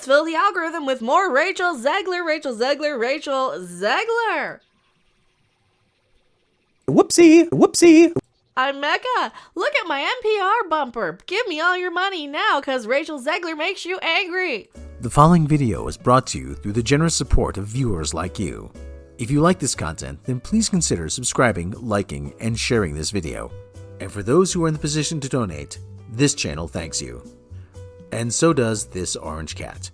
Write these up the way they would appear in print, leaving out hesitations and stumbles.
let's fill the algorithm with more Rachel Zegler, Rachel Zegler, Rachel Zegler. Whoopsie. I'm Mecca. Look at my NPR bumper. Give me all your money now, because Rachel Zegler makes you angry. The following video is brought to you through the generous support of viewers like you. If you like this content, then please consider subscribing, liking, and sharing this video. And for those who are in the position to donate, this channel thanks you. And so does this orange cat.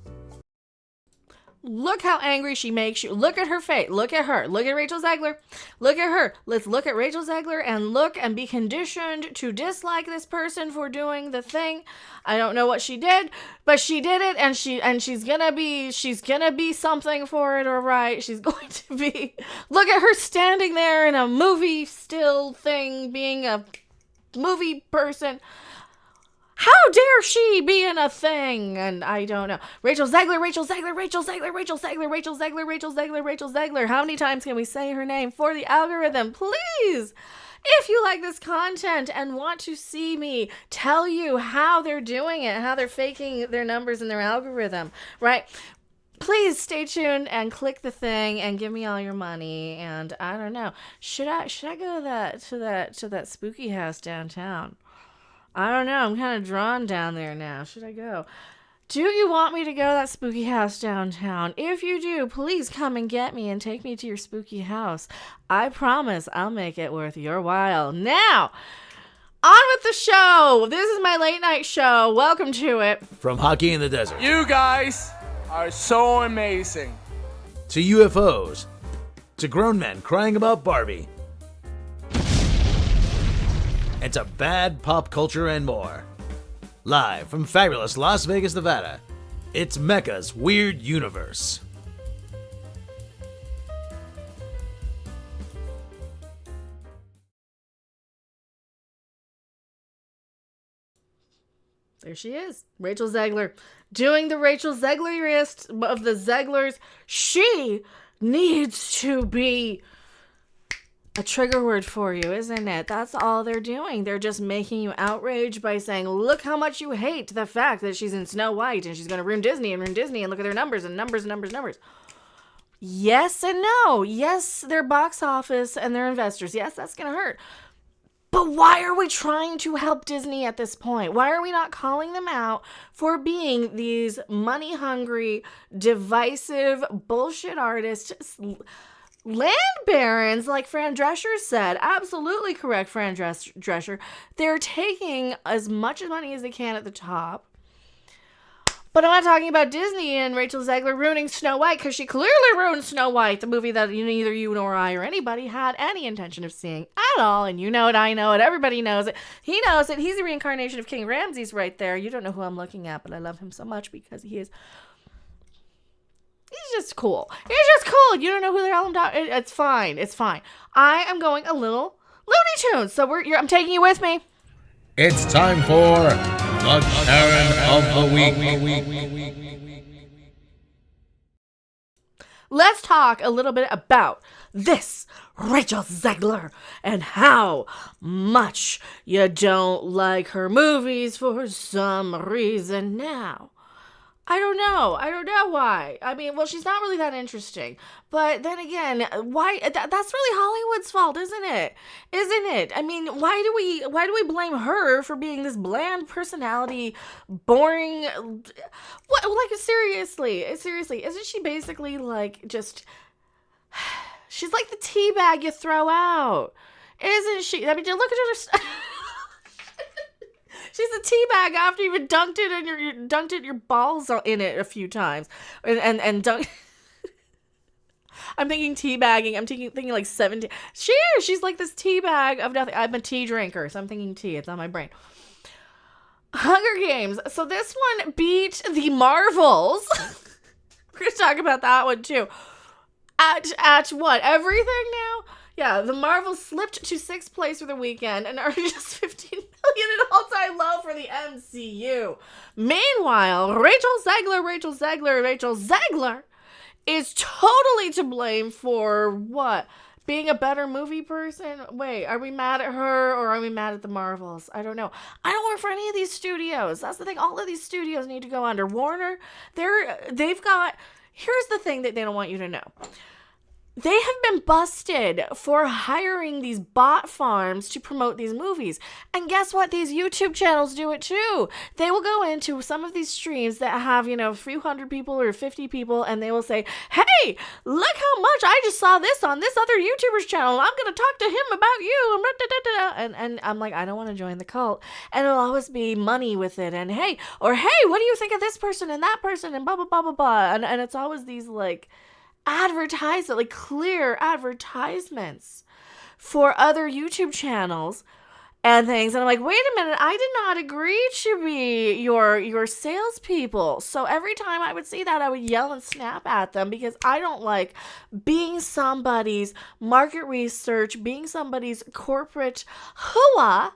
Look how angry she makes you. Look at her face. Look at her. Look at Rachel Zegler. Look at her. Let's look at Rachel Zegler and look and be conditioned to dislike this person for doing the thing. I don't know what she did, but she did it, and she's gonna be something for it, all right. She's going to be. Look at her standing there in a movie still thing, being a movie person. How dare she be in a thing? And I don't know. Rachel Zegler, Rachel Zegler, Rachel Zegler, Rachel Zegler, Rachel Zegler, Rachel Zegler, Rachel Zegler. How many times can we say her name for the algorithm? Please, if you like this content and want to see me tell you how they're doing it, how they're faking their numbers in their algorithm, right? Please stay tuned and click the thing and give me all your money. And I don't know. Should I go to that spooky house downtown? I don't know. I'm kind of drawn down there now. Should I go? Do you want me to go to that spooky house downtown? If you do, please come and get me and take me to your spooky house. I promise I'll make it worth your while. Now, on with the show. This is my late night show. Welcome to it. From hockey in the desert, You guys are so amazing. to UFOs, to grown men crying about Barbie, and to bad pop culture and more. Live from fabulous Las Vegas, Nevada, it's Mecca's Weird Universe. There she is, Rachel Zegler, doing the Rachel Zegleriest of the Zeglers. She needs to be a trigger word for you, isn't it? That's all they're doing. They're just making you outraged by saying, look how much you hate the fact that she's in Snow White and she's going to ruin Disney and look at their numbers and numbers. Yes and no. Yes, their box office and their investors. Yes, that's going to hurt. But why are we trying to help Disney at this point? Why are we not calling them out for being these money-hungry, divisive, bullshit artists, land barons, like Fran Drescher said? Absolutely correct, Fran Drescher. They're taking as much money as they can at the top. But I'm not talking about Disney and Rachel Zegler ruining Snow White, because she clearly ruined Snow White, the movie that neither you nor I or anybody had any intention of seeing at all. And you know it, I know it, everybody knows it. He knows it. He's the reincarnation of King Ramses right there. You don't know who I'm looking at, but I love him so much because he's just cool. He's just cool. You don't know who the hell I'm talking. It's fine. It's fine. I am going a little Looney Tunes, so I'm taking you with me. It's time for the Karen of the Week. Let's talk a little bit about this Rachel Zegler and how much you don't like her movies for some reason now. I don't know why. I mean, well, she's not really that interesting. But then again, why? That's really Hollywood's fault, isn't it? I mean, why do we blame her for being this bland personality, boring? What? Like, seriously, isn't she basically like just? She's like the tea bag you throw out, isn't she? I mean, look at her. She's a tea bag after you've dunked it and you dunked it your balls in it a few times, and dunk. I'm thinking tea bagging. I'm thinking like 17. She's like this tea bag of nothing. I'm a tea drinker, so I'm thinking tea. It's on my brain. Hunger Games. So this one beat the Marvels. We're gonna talk about that one too. At what? Everything now? Yeah, the Marvels slipped to 6th place for the weekend and earned just 15 million in all-time low for the MCU. Meanwhile, Rachel Zegler is totally to blame for what? being a better movie person. Wait, are we mad at her or are we mad at the Marvels? I don't know. I don't work for any of these studios. That's the thing. All of these studios need to go under. Warner, they've got, here's the thing that they don't want you to know. They have been busted for hiring these bot farms to promote these movies. And guess what? These YouTube channels do it too. They will go into some of these streams that have, a few hundred people or 50 people, and they will say, hey, look how much I just saw this on this other YouTuber's channel. I'm going to talk to him about you. And I'm like, I don't want to join the cult. And it'll always be money with it. And hey, what do you think of this person and that person and blah, blah, blah, blah, blah. And it's always these clear advertisements for other YouTube channels and things. And I'm like, wait a minute, I did not agree to be your salespeople. So every time I would see that, I would yell and snap at them because I don't like being somebody's market research, being somebody's corporate hooah.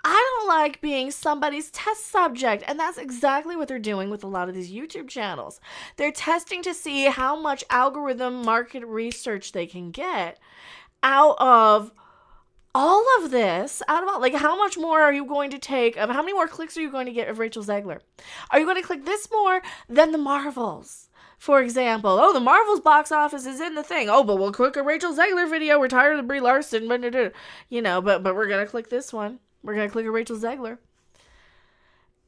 I don't like being somebody's test subject. And that's exactly what they're doing with a lot of these YouTube channels. They're testing to see how much algorithm market research they can get out of all of this, how much more are you going to take of, how many more clicks are you going to get of Rachel Zegler? Are you going to click this more than the Marvels? For example, the Marvels box office is in the thing. Oh, but we'll click a Rachel Zegler video. We're tired of Brie Larson. But we're going to click this one. We're going to click a Rachel Zegler.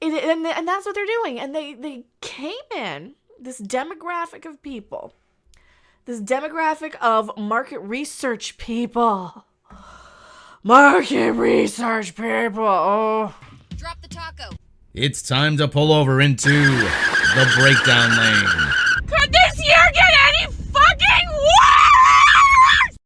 And that's what they're doing. And they came in, this demographic of people, this demographic of market research people. Market research people. Oh. Drop the taco. It's time to pull over into the breakdown lane. Could this year get any fucking worse?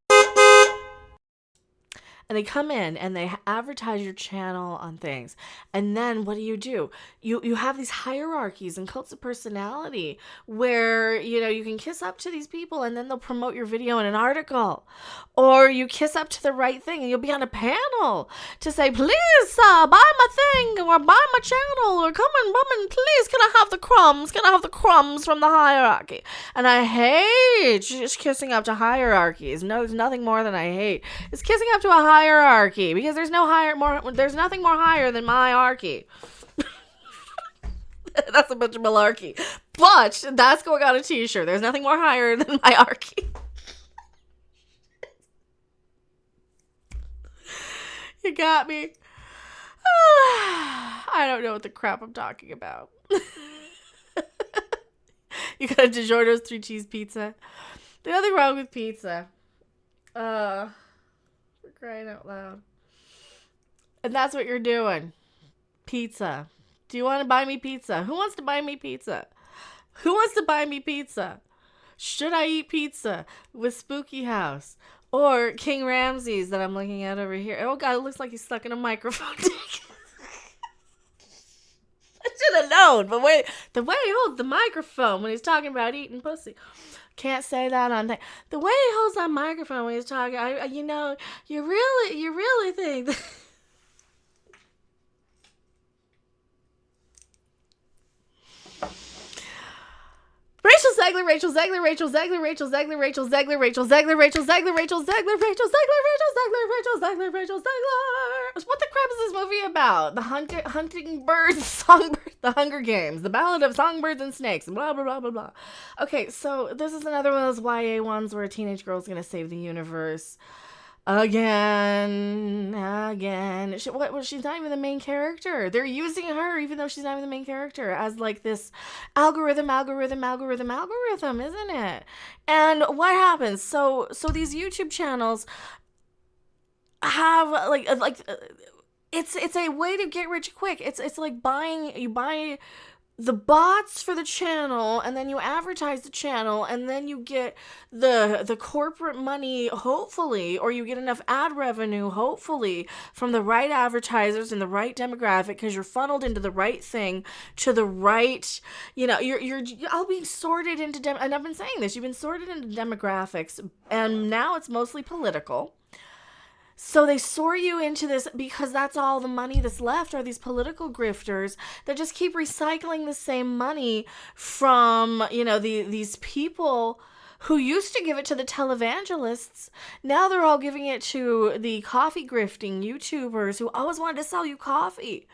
And they come in and they advertise your channel on things. And then what do? You have these hierarchies and cults of personality where, you can kiss up to these people and then they'll promote your video in an article. Or you kiss up to the right thing and you'll be on a panel to say, please, buy my thing or buy my channel or come and please, can I have the crumbs? Can I have the crumbs from the hierarchy? And I hate just kissing up to hierarchies. No, there's nothing more than I hate. It's kissing up to a hierarchy because there's nothing more higher than my archy. That's a bunch of malarkey. But that's going on a t-shirt. There's nothing more higher than my archy. You got me. I don't know what the crap I'm talking about. You got a DiGiorno's 3-cheese pizza. There's nothing wrong with pizza. For crying out loud. And that's what you're doing. Pizza. Do you want to buy me pizza? Who wants to buy me pizza? Who wants to buy me pizza? Should I eat pizza with Spooky House? Or King Ramsay's that I'm looking at over here. Oh, God, it looks like he's stuck in a microphone. I should have known. But wait, the way he holds the microphone when he's talking about eating pussy. Can't say that on that. The way he holds that microphone when he's talking, you really think that... Rachel Zegler. What the crap is this movie about? The hunting birds, songbirds, the Hunger Games, the Ballad of Songbirds and Snakes, blah, blah, blah, blah, blah. Okay, so this is another one of those YA ones where a teenage girl's gonna save the universe. Again. She's not even the main character. They're using her, even though she's not even the main character, as this algorithm, isn't it? And what happens? So these YouTube channels have it's a way to get rich quick. It's like you buy the bots for the channel, and then you advertise the channel, and then you get the corporate money, hopefully, or you get enough ad revenue, hopefully, from the right advertisers and the right demographic, because you're funneled into the right thing, to the right, you're all being sorted into, and I've been saying this, you've been sorted into demographics, and now it's mostly political. So they sort you into this because that's all the money that's left are these political grifters that just keep recycling the same money from, these people who used to give it to the televangelists. Now they're all giving it to the coffee grifting YouTubers who always wanted to sell you coffee.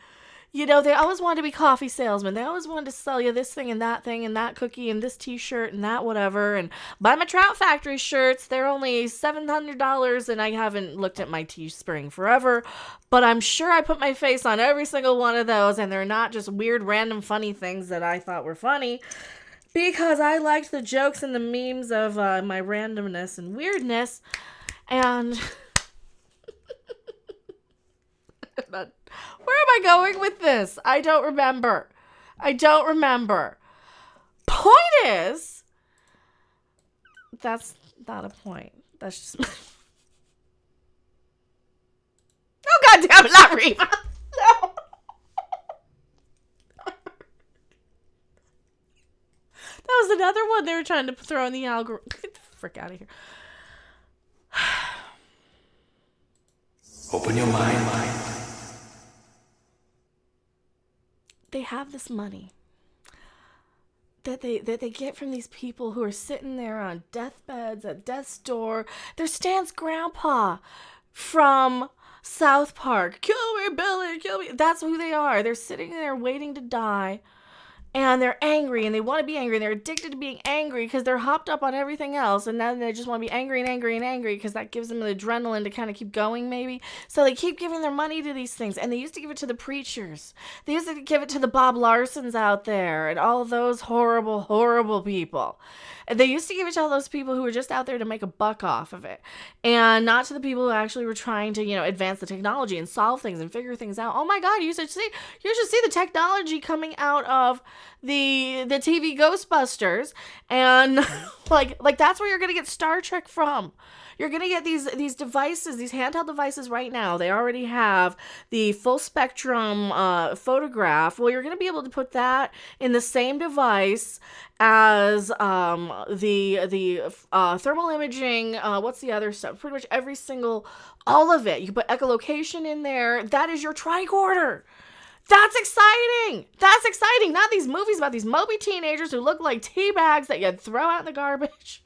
You know, they always wanted to be coffee salesmen. They always wanted to sell you this thing and that cookie and this t-shirt and that whatever. And buy my Trout Factory shirts. They're only $700 and I haven't looked at my Teespring forever. But I'm sure I put my face on every single one of those and they're not just weird, random, funny things that I thought were funny. Because I liked the jokes and the memes of my randomness and weirdness. And... Where am I going with this? I don't remember. Point is, that's not a point. That's just... Oh, goddamn it, not Reba. No. That was another one they were trying to throw in the algorithm. Get the frick out of here. Open your mind. They have this money that they get from these people who are sitting there on deathbeds at death's door. They're Stan's grandpa from South Park. Kill me, Billy, kill me. That's who they are. They're sitting there waiting to die. And they're angry, and they want to be angry, and they're addicted to being angry because they're hopped up on everything else, and then they just want to be angry and angry and angry because that gives them the adrenaline to kind of keep going, maybe. So they keep giving their money to these things, and they used to give it to the preachers. They used to give it to the Bob Larsons out there and all those horrible, horrible people. And they used to give it to all those people who were just out there to make a buck off of it, and not to the people who actually were trying to, advance the technology and solve things and figure things out. Oh my God, you should see the technology coming out of the TV Ghostbusters, and like that's where you're gonna get Star Trek from. You're going to get these devices, these handheld devices right now. They already have the full spectrum photograph. Well, you're going to be able to put that in the same device as the thermal imaging. What's the other stuff? Pretty much every single, all of it. You can put echolocation in there. That is your tricorder. That's exciting. That's exciting. Not these movies about these mopey teenagers who look like tea bags that you'd throw out in the garbage.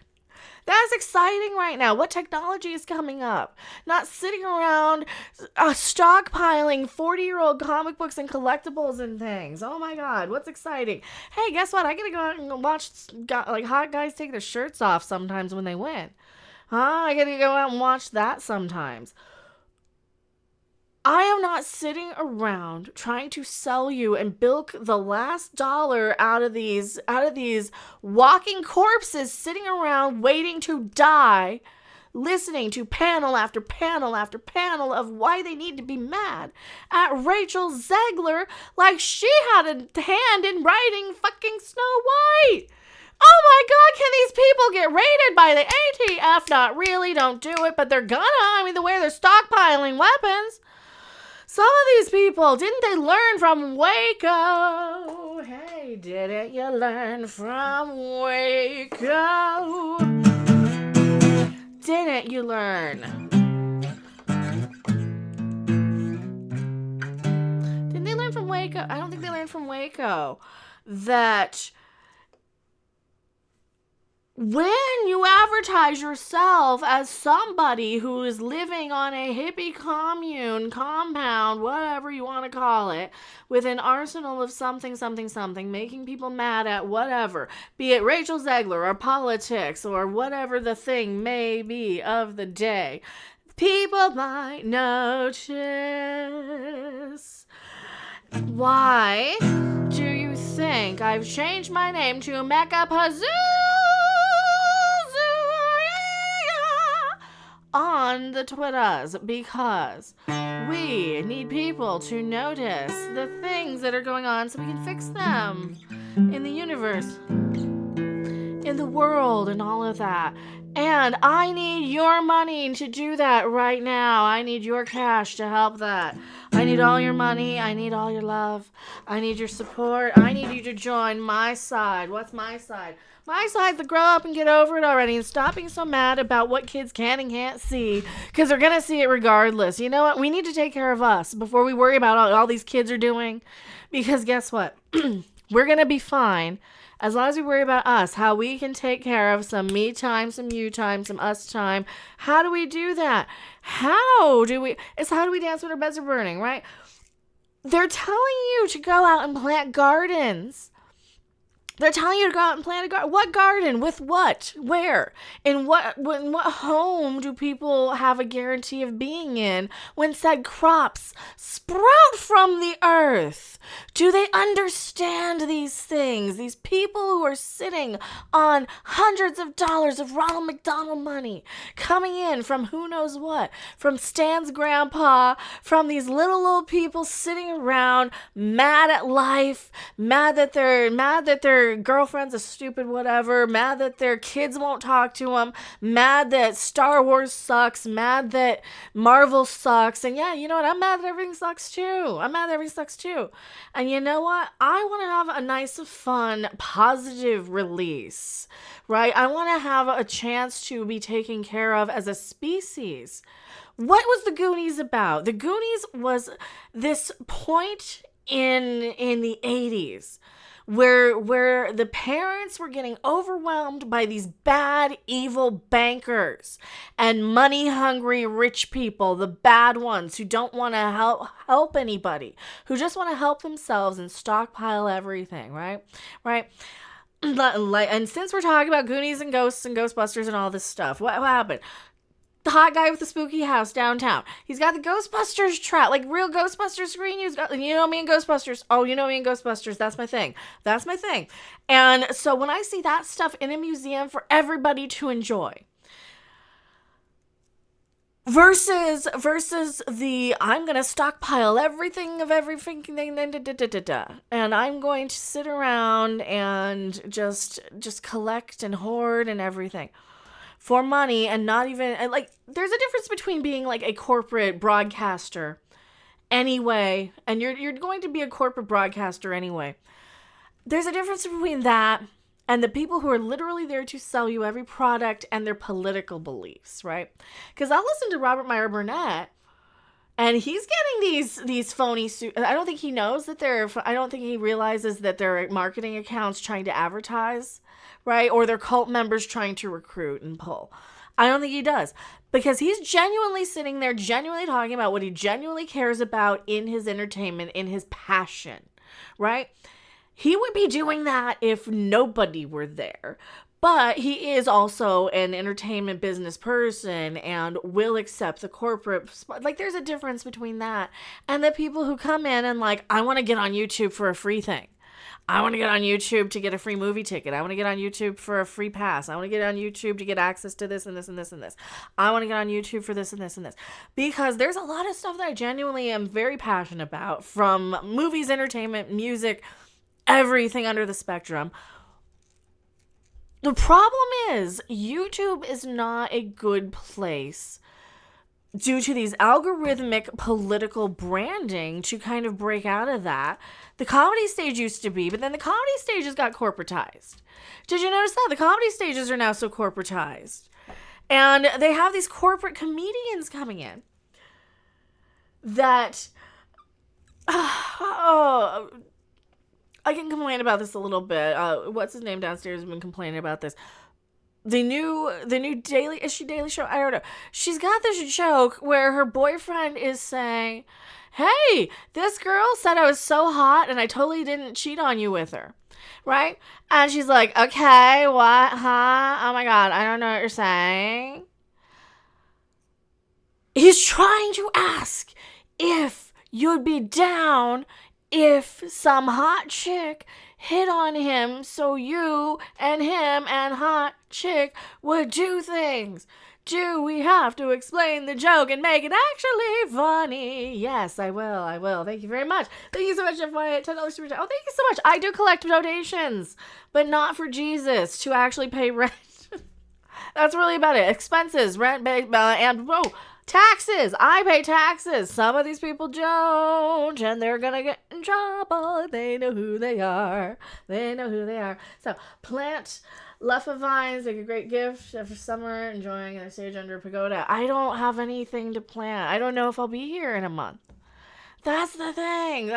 That's exciting right now. What technology is coming up? Not sitting around stockpiling 40-year-old comic books and collectibles and things. Oh my God, what's exciting? Hey, guess what? I gotta go out and watch hot guys take their shirts off sometimes when they win. I gotta go out and watch that sometimes. I am not sitting around trying to sell you and bilk the last dollar out of these walking corpses sitting around waiting to die, listening to panel after panel after panel of why they need to be mad at Rachel Zegler like she had a hand in writing fucking Snow White. Oh my God, can these people get raided by the ATF? Not really, don't do it, but they're gonna. I mean, the way they're stockpiling weapons. Some of these people, didn't they learn from Waco? Hey, didn't you learn from Waco? Didn't you learn? Didn't they learn from Waco? I don't think they learned from Waco that when you advertise yourself as somebody who is living on a hippie commune, compound, whatever you want to call it, with an arsenal of something, making people mad at whatever, be it Rachel Zegler or politics or whatever the thing may be of the day, people might notice. Why do you think I've changed my name to Mecca Pazoo on the Twitters? Because we need people to notice the things that are going on so we can fix them in the universe, in the world, and all of that. And I need your money to do that right now. I need your cash to help that. I need all your money. I need all your love. I need your support. I need you to join my side. What's my side? My side's to grow up and get over it already and stop being so mad about what kids can and can't see, because they're going to see it regardless. You know what? We need to take care of us before we worry about all these kids are doing, because guess what? We're going to be fine As long as we worry about us, how we can take care of some me time, some you time, some us time. How do we do that? How do we dance when our beds are burning, right? They're telling you to go out and plant gardens. They're telling you to go out and plant a garden. What garden? With what? Where? In what home do people have a guarantee of being in when said crops sprout from the earth? Do they understand these things? These people who are sitting on hundreds of dollars of Ronald McDonald money coming in from who knows what, from Stan's grandpa, from these little old people sitting around mad at life, mad that their girlfriend's a stupid whatever, mad that their kids won't talk to them, mad that Star Wars sucks, mad that Marvel sucks. And yeah, you know what? I'm mad that everything sucks too. And you know what? I want to have a nice, fun, positive release, right? I want to have a chance to be taken care of as a species. What was the Goonies about? The Goonies was this point in the 80s where the parents were getting overwhelmed by these bad, evil bankers and money-hungry rich people, the bad ones who don't want to help anybody, who just want to help themselves and stockpile everything, right? And since we're talking about Goonies and ghosts and Ghostbusters and all this stuff, what happened? The hot guy with the spooky house downtown. He's got the Ghostbusters trap, like real Ghostbusters screen. You know me in Ghostbusters. Oh, you know me in Ghostbusters. That's my thing. And so when I see that stuff in a museum for everybody to enjoy, versus the I'm gonna stockpile everything, and I'm going to sit around and just collect and hoard and everything for money, and not even, like, there's a difference between being like a corporate broadcaster anyway, and you're going to be a corporate broadcaster anyway. There's a difference between that and the people who are literally there to sell you every product and their political beliefs, right? Because I'll listen to Robert Meyer Burnett, and he's getting these phony suits. I don't think he knows that I don't think he realizes that they're marketing accounts trying to advertise, right? Or they're cult members trying to recruit and pull. I don't think he does, because he's genuinely sitting there, genuinely talking about what he genuinely cares about in his entertainment, in his passion, right? He would be doing that if nobody were there. But he is also an entertainment business person and will accept the corporate, like, there's a difference between that and the people who come in and like, I want to get on YouTube for a free thing. I want to get on YouTube to get a free movie ticket. I want to get on YouTube for a free pass. I want to get on YouTube to get access to this and this and this and this. I want to get on YouTube for this and this and this. Because there's a lot of stuff that I genuinely am very passionate about, from movies, entertainment, music, everything under the spectrum. The problem is, YouTube is not a good place due to these algorithmic political branding to kind of break out of that. The comedy stage used to be, but then the comedy stages got corporatized. Did you notice that? The comedy stages are now so corporatized. And they have these corporate comedians coming in that... I can complain about this a little bit. What's his name downstairs has been complaining about this. The new Daily Show? I don't know. She's got this joke where her boyfriend is saying, hey, this girl said I was so hot and I totally didn't cheat on you with her. Right? And she's like, okay, what? Huh? Oh my God, I don't know what you're saying. He's trying to ask if you'd be down if some hot chick hit on him so you and him and hot chick would do things. Do we have to explain the joke and make it actually funny? Yes, I will. Thank you very much. Thank you so much, Jeff Wyatt. $10 super chat. Oh, thank you so much. I do collect donations, but not for Jesus, to actually pay rent. That's really about it. Expenses, rent, and taxes. I pay taxes. Some of these people don't, and they're gonna get in trouble. They know who they are. So, plant luffa vines, like a great gift for summer, enjoying their stage under a pagoda. I don't have anything to plant. I don't know if I'll be here in a month. That's the thing.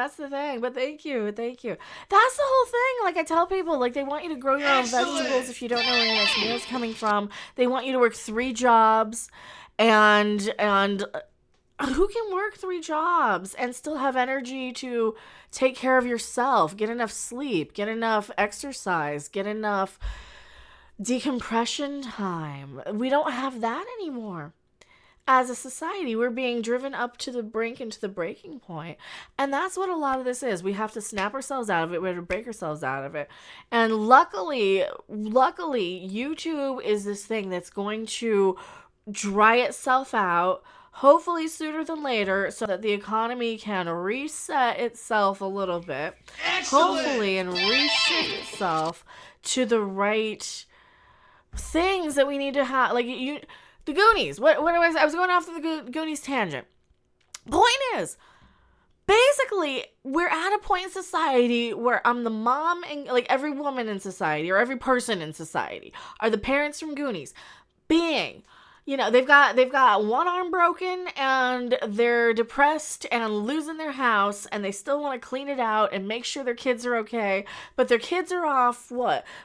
But thank you. That's the whole thing. Like I tell people, like they want you to grow your own vegetables if you don't know where your next meal is coming from. They want you to work 3 jobs, and who can work 3 jobs and still have energy to take care of yourself, get enough sleep, get enough exercise, get enough decompression time? We don't have that anymore. As a society, we're being driven up to the brink and to the breaking point. And that's what a lot of this is. We have to snap ourselves out of it. We have to break ourselves out of it. And luckily, YouTube is this thing that's going to dry itself out, hopefully sooner than later, so that the economy can reset itself a little bit. Excellent. Hopefully, and reshift itself to the right things that we need to have. Like, the Goonies. What I was going off the Goonies tangent. Point is, basically, we're at a point in society where I'm the mom, and like every woman in society or every person in society are the parents from Goonies being, they've got one arm broken and they're depressed and losing their house, and they still want to clean it out and make sure their kids are okay, but their kids are off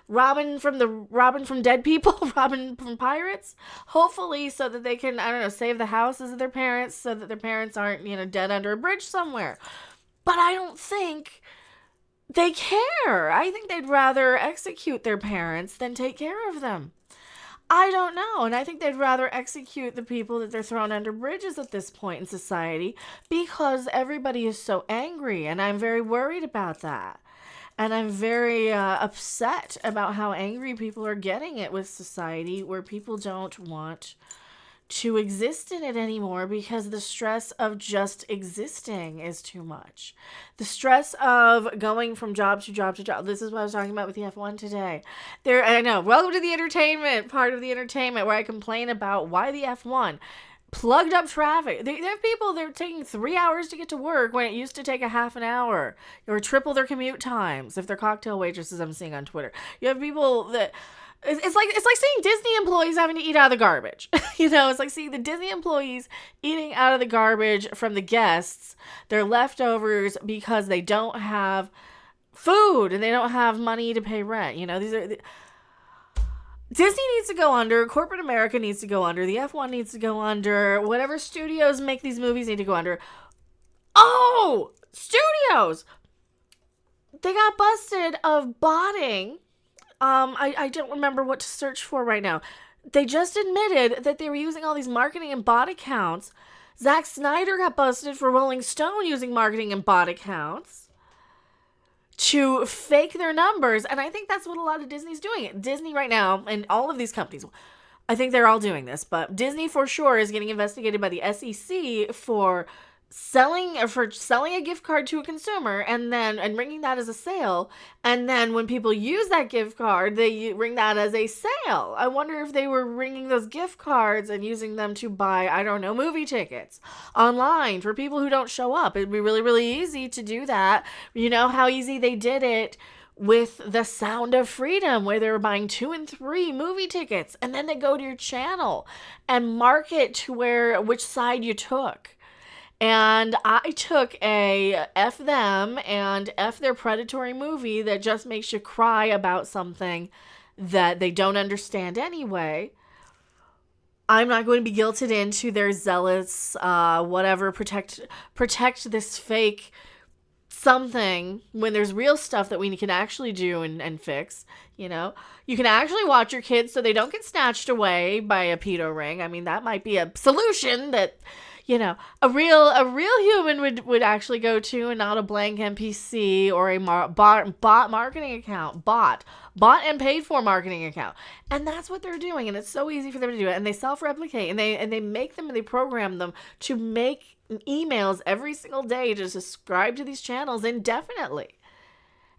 robbing from dead people, robbing from pirates, hopefully, so that they can, save the houses of their parents, so that their parents aren't, dead under a bridge somewhere. But I don't think they care. I think they'd rather execute their parents than take care of them. I don't know. And I think they'd rather execute the people that they're throwing under bridges at this point in society, because everybody is so angry. And I'm very worried about that. And I'm very upset about how angry people are getting it with society, where people don't want to exist in it anymore because the stress of just existing is too much. The stress of going from job to job to job. This is what I was talking about with the F1 today. I know, welcome to the entertainment part of the entertainment, where I complain about why the F1 plugged up traffic. They have people that are taking 3 hours to get to work when it used to take a half an hour, or triple their commute times if they're cocktail waitresses I'm seeing on Twitter. You have people that it's like seeing Disney employees having to eat out of the garbage. It's like seeing the Disney employees eating out of the garbage from the guests, their leftovers, because they don't have food and they don't have money to pay rent. Disney needs to go under. Corporate America needs to go under. The F1 needs to go under. Whatever studios make these movies need to go under. Oh, studios! They got busted of botting. I don't remember what to search for right now. They just admitted that they were using all these marketing and bot accounts. Zack Snyder got busted for Rolling Stone using marketing and bot accounts to fake their numbers. And I think that's what a lot of Disney's doing. Disney right now, and all of these companies, I think they're all doing this, but Disney for sure is getting investigated by the SEC for selling a gift card to a consumer and ringing that as a sale, and then when people use that gift card, they ring that as a sale. I wonder if they were ringing those gift cards and using them to buy, movie tickets online for people who don't show up. It'd be really, really easy to do that. You know how easy they did it with The Sound of Freedom, where they were buying 2 and 3 movie tickets, and then they go to your channel and mark it to which side you took. And I took a F them and F their predatory movie that just makes you cry about something that they don't understand anyway. I'm not going to be guilted into their zealous, protect this fake something, when there's real stuff that we can actually do and fix. You can actually watch your kids so they don't get snatched away by a pedo ring. I mean, that might be a solution that a real human would actually go to, and not a blank NPC or a bot marketing account, bought and paid for marketing account. And that's what they're doing, and it's so easy for them to do it. And they self-replicate, and they make them, and they program them to make emails every single day to subscribe to these channels indefinitely.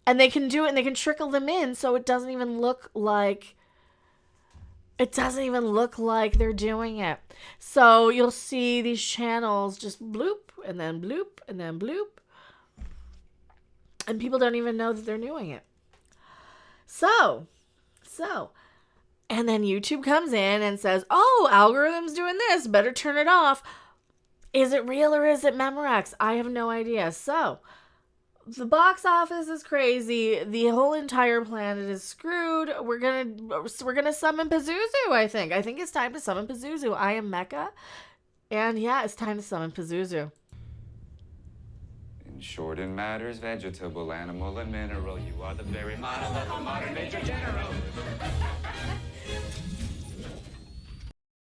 And they can do it, and they can trickle them in, so it doesn't even look like they're doing it. So you'll see these channels just bloop, and then bloop, and then bloop. And people don't even know that they're doing it. So, and then YouTube comes in and says, oh, algorithm's doing this, better turn it off. Is it real or is it Memorex? I have no idea. So, the box office is crazy. The whole entire planet is screwed. We're gonna summon Pazuzu, I think. I think it's time to summon Pazuzu. I am Mecha. And yeah, it's time to summon Pazuzu. In short, in matters vegetable, animal, and mineral, you are the very model of a modern major general.